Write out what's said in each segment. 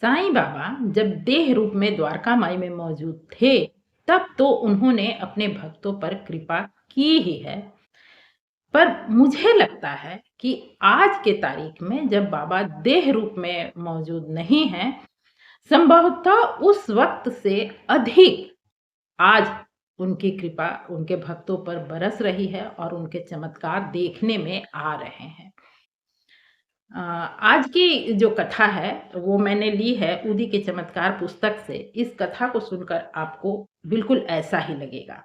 साईं बाबा जब देह रूप में द्वारका माई में मौजूद थे, तब तो उन्होंने अपने भक्तों पर कृपा की ही है। पर मुझे लगता है कि आज के तारीख में जब बाबा देह रूप में मौजूद नहीं हैं, संभवतः उस वक़्त से अधिक आज उनकी कृपा उनके भक्तों पर बरस रही है और उनके चमत्कार देखने में आ रहे हैं। आज की जो कथा है, वो मैंने ली है उदी के चमत्कार पुस्तक से। इस कथा को सुनकर आपको बिल्कुल ऐसा ही लगेगा।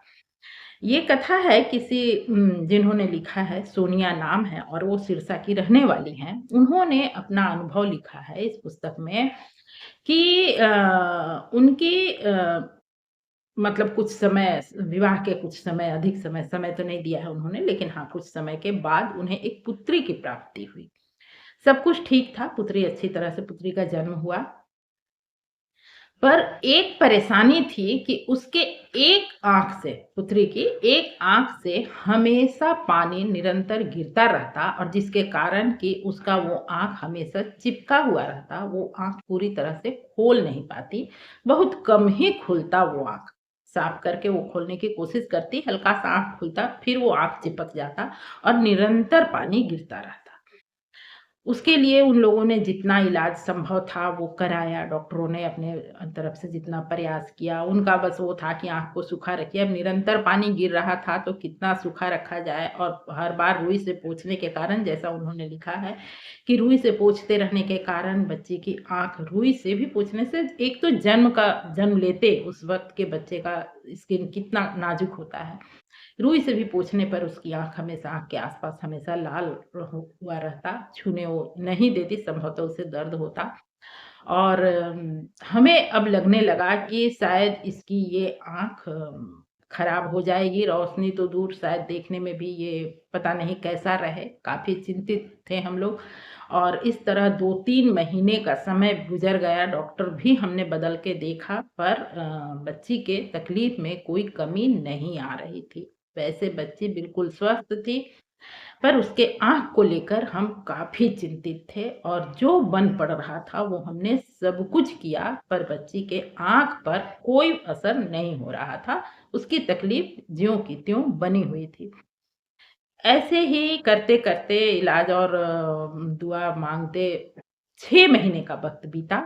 ये कथा है किसी जिन्होंने लिखा है, सोनिया नाम है और वो सिरसा की रहने वाली हैं। उन्होंने अपना अनुभव लिखा है इस पुस्तक में कि उनकी मतलब कुछ समय विवाह के कुछ समय अधिक समय तो नहीं दिया है उन्होंने, लेकिन हाँ, कुछ समय के बाद उन्हें एक पुत्री की प्राप्ति हुई। सब कुछ ठीक था, पुत्री अच्छी तरह से पुत्री का जन्म हुआ। पर एक परेशानी थी कि उसके एक आँख से, पुत्री की एक आँख से हमेशा पानी निरंतर गिरता रहता और जिसके कारण कि उसका वो आँख हमेशा चिपका हुआ रहता, वो आँख पूरी तरह से खोल नहीं पाती, बहुत कम ही खुलता वो आँख। साफ करके वो खोलने की कोशिश करती, हल्का-सा आँख खुलता, फिर वो आँख चिपक जाता और निरंतर पानी गिरता रहता। उसके लिए उन लोगों ने जितना इलाज संभव था वो कराया, डॉक्टरों ने अपने तरफ से जितना प्रयास किया, उनका बस वो था कि आँख को सूखा रखिए। अब निरंतर पानी गिर रहा था तो कितना सूखा रखा जाए और हर बार रुई से पोंछने के कारण जैसा उन्होंने लिखा है कि रुई से पोंछते रहने के कारण बच्चे की आँख रुई से भी पोंछने से एक तो जन्म लेते उस वक़्त के बच्चे का स्किन कितना नाज़ुक होता है। रुई से भी पोंछने पर उसकी आँख हमेशा आँख के आस-पास हमेशा लाल हुआ रहता, छूने वो नहीं देती, संभवतः उसे दर्द होता और हमें अब लगने लगा कि शायद इसकी ये आँख खराब हो जाएगी, रोशनी तो दूर शायद देखने में भी ये पता नहीं कैसा रहे, काफ़ी चिंतित थे हम लोग और इस तरह 2-3 महीने का समय गुज़र गया, डॉक्टर भी हमने बदल के देखा पर बच्ची के तकलीफ में कोई कमी नहीं आ रही थी। वैसे बच्ची बिल्कुल स्वस्थ थी, पर उसके आँख को लेकर हम काफ़ी चिंतित थे और जो बन पड़ रहा था वो हमने सब कुछ किया पर बच्ची के आँख पर कोई असर नहीं हो रहा था। उसकी तकलीफ ज्यों की त्यों बनी हुई थी। ऐसे ही करते-करते इलाज और दुआ माँगते 6 महीने का वक़्त बीता।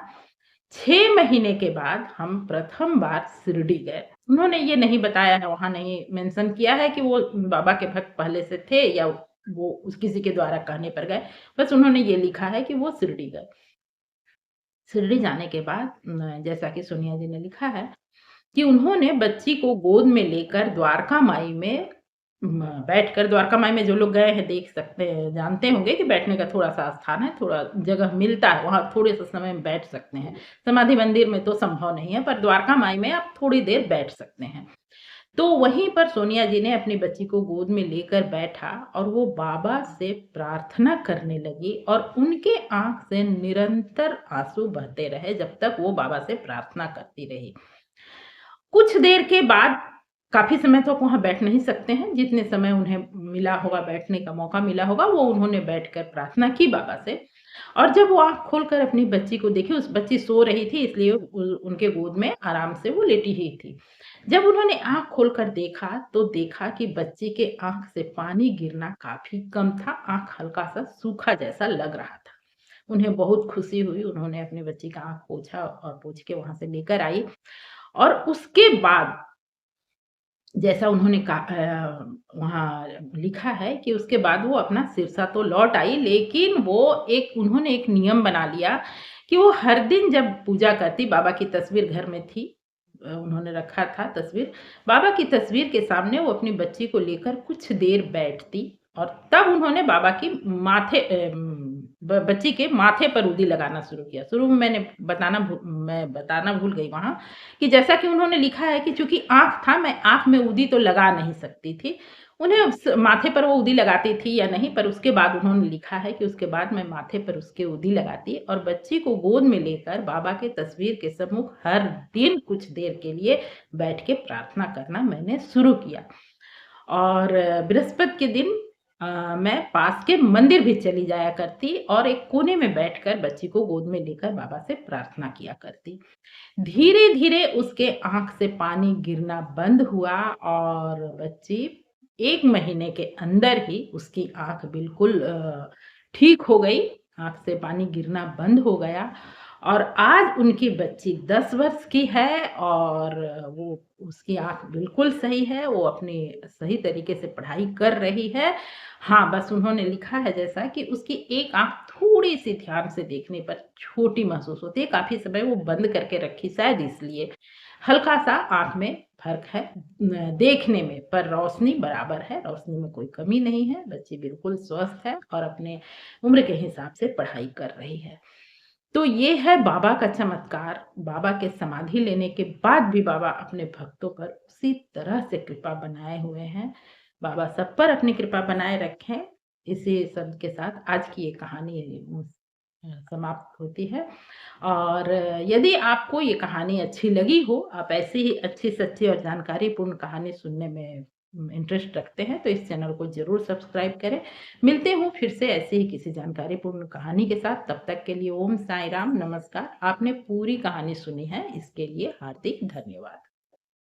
6 महीने के बाद हम प्रथम बार शिरडी गए। उन्होंने ये नहीं बताया है, वहाँ नहीं मेंशन किया है कि वो बाबा के भक्त पहले से थे या वो उस किसी के द्वारा कहने पर गए। बस उन्होंने ये लिखा है कि वो शिरडी गए। शिरडी जाने के बाद जैसा कि सोनिया जी ने लिखा है कि उन्होंने बच्ची को गोद में लेकर द्वारका माई में बैठकर द्वारका माई में जो लोग गए हैं देख सकते हैं, जानते होंगे कि बैठने का थोड़ा-सा स्थान है, थोड़ा जगह मिलता है, वहाँ थोड़े-से समय में बैठ सकते हैं। समाधि मंदिर में तो संभव नहीं है, पर द्वारका माई में आप थोड़ी देर बैठ सकते हैं। तो वहीं पर सोनिया जी ने अपनी बच्ची को गोद में लेकर बैठा और वो बाबा से प्रार्थना करने लगी और उनके आँख से निरंतर आँसू बहते रहे जब तक वो बाबा से प्रार्थना करती रही। कुछ देर के बाद काफ़ी समय तक वहाँ बैठ नहीं सकते हैं, जितने समय उन्हें मिला होगा बैठने का मौका मिला होगा, वो उन्होंने बैठकर प्रार्थना की बाबा से और जब वो आँख खोलकर अपनी बच्ची को देखी, उस बच्ची सो रही थी इसलिए उनके गोद में आराम से वो लेटी ही थी। जब उन्होंने आँख खोलकर देखा, तो देखा कि बच्ची के आँख से पानी गिरना काफ़ी कम था, आँख हल्का-सा सूखा जैसा लग रहा था। उन्हें बहुत खुशी हुई, उन्होंने अपनी बच्ची का आँख पोंछा और पोंछ के वहाँ से लेकर आई और उसके बाद जैसा उन्होंने वहाँ लिखा है कि उसके बाद वो अपना सिरसा तो लौट आई, लेकिन वो उन्होंने एक नियम बना लिया कि वो हर दिन जब पूजा करती, बाबा की तस्वीर घर में थी, उन्होंने रखा था तस्वीर, बाबा की तस्वीर के सामने वो अपनी बच्ची को लेकर कुछ देर बैठती और तब उन्होंने बाबा की माथे बच्ची के माथे पर उदी लगाना शुरू किया। शुरू में मैं बताना भूल गई वहाँ कि जैसा कि उन्होंने लिखा है कि चूँकि आँख था, मैं आँख में उदी तो लगा नहीं सकती थी। उन्हें माथे पर वो उदी लगाती थी या नहीं, पर उसके बाद उन्होंने लिखा है कि उसके बाद मैं माथे पर उसके उदी लगाती और बच्ची को गोद में लेकर बाबा के तस्वीर के सम्मुख हर दिन कुछ देर के लिए बैठ के प्रार्थना करना मैंने शुरू किया। और बृहस्पति के दिन मैं पास के मंदिर भी चली जाया करती और एक कोने में बैठकर बच्ची को गोद में लेकर बाबा से प्रार्थना किया करती। धीरे-धीरे उसके आँख से पानी गिरना बंद हुआ और बच्ची 1 महीने के अंदर ही उसकी आँख बिल्कुल ठीक हो गई, आँख से पानी गिरना बंद हो गया और आज उनकी बच्ची 10 वर्ष की है और वो उसकी आँख बिल्कुल सही है, वो अपनी सही तरीके से पढ़ाई कर रही है। हाँ, बस उन्होंने लिखा है जैसा कि उसकी एक आँख थोड़ी-सी ध्यान से देखने पर छोटी महसूस होती है, काफ़ी समय वो बंद करके रखी शायद इसलिए। हल्का-सा आँख में फ़र्क है देखने में, पर रोशनी बराबर है, रोशनी में कोई कमी नहीं है, बच्ची बिल्कुल स्वस्थ है और अपने उम्र के हिसाब से पढ़ाई कर रही है। तो ये है बाबा का चमत्कार, बाबा के समाधि लेने के बाद भी बाबा अपने भक्तों पर उसी तरह से कृपा बनाए हुए हैं। बाबा सब पर अपनी कृपा बनाए रखें। इसी शब्द के साथ आज की ये कहानी समाप्त होती है और यदि आपको ये कहानी अच्छी लगी हो, आप ऐसी ही अच्छी-सच्ची और जानकारीपूर्ण कहानी सुनने में इंटरेस्ट रखते हैं, तो इस चैनल को ज़रूर सब्सक्राइब करें। मिलते हूँ फिर से ऐसे ही किसी जानकारीपूर्ण कहानी के साथ, तब तक के लिए ओम साईं राम, नमस्कार। आपने पूरी कहानी सुनी है, इसके लिए हार्दिक धन्यवाद।